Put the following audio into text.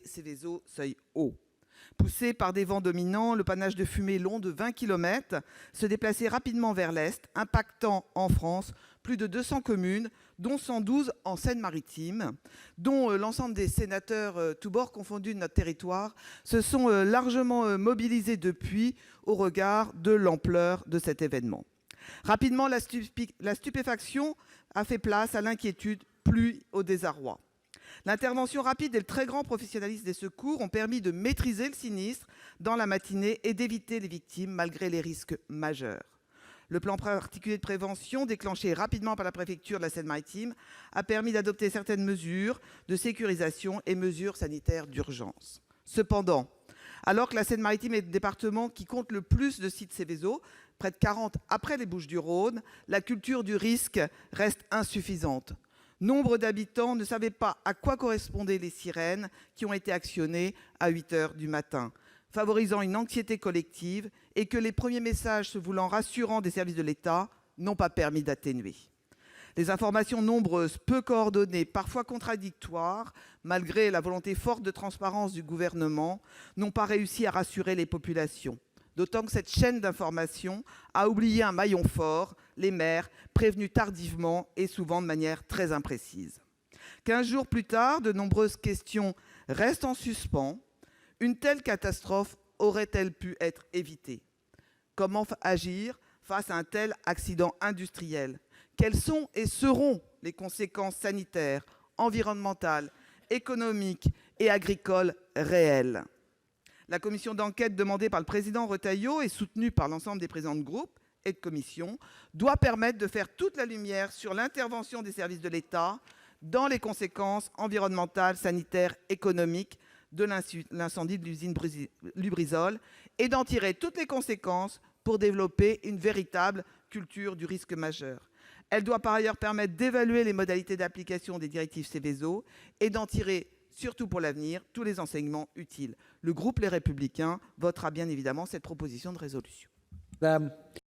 Seveso seuil haut. Poussé par des vents dominants, le panache de fumée long de 20 km se déplaçait rapidement vers l'est, impactant en France plus de 200 communes, dont 112 en Seine-Maritime, dont l'ensemble des sénateurs, tous bords confondus de notre territoire, se sont largement mobilisés depuis au regard de l'ampleur de cet événement. Rapidement, la stupéfaction a fait place à l'inquiétude, puis au désarroi. L'intervention rapide et le très grand professionnalisme des secours ont permis de maîtriser le sinistre dans la matinée et d'éviter les victimes malgré les risques majeurs. Le plan particulier de prévention, déclenché rapidement par la préfecture de la Seine-Maritime, a permis d'adopter certaines mesures de sécurisation et mesures sanitaires d'urgence. Cependant, alors que la Seine-Maritime est le département qui compte le plus de sites Seveso, près de 40 après les Bouches-du-Rhône, la culture du risque reste insuffisante. Nombre d'habitants ne savaient pas à quoi correspondaient les sirènes qui ont été actionnées à 8 heures du matin, favorisant une anxiété collective et que les premiers messages se voulant rassurants des services de l'État n'ont pas permis d'atténuer. Les informations nombreuses, peu coordonnées, parfois contradictoires, malgré la volonté forte de transparence du gouvernement, n'ont pas réussi à rassurer les populations. D'autant que cette chaîne d'information a oublié un maillon fort, les maires, prévenus tardivement et souvent de manière très imprécise. 15 jours plus tard, de nombreuses questions restent en suspens. Une telle catastrophe aurait-elle pu être évitée? Comment agir face à un tel accident industriel? Quelles sont et seront les conséquences sanitaires, environnementales, économiques et agricoles réelles? La commission d'enquête demandée par le président Retailleau et soutenue par l'ensemble des présidents de groupe et de commission doit permettre de faire toute la lumière sur l'intervention des services de l'État dans les conséquences environnementales, sanitaires, économiques de l'incendie de l'usine Lubrizol et d'en tirer toutes les conséquences pour développer une véritable culture du risque majeur. Elle doit par ailleurs permettre d'évaluer les modalités d'application des directives Seveso et d'en tirer, surtout pour l'avenir, tous les enseignements utiles. Le groupe Les Républicains votera bien évidemment cette proposition de résolution. Madame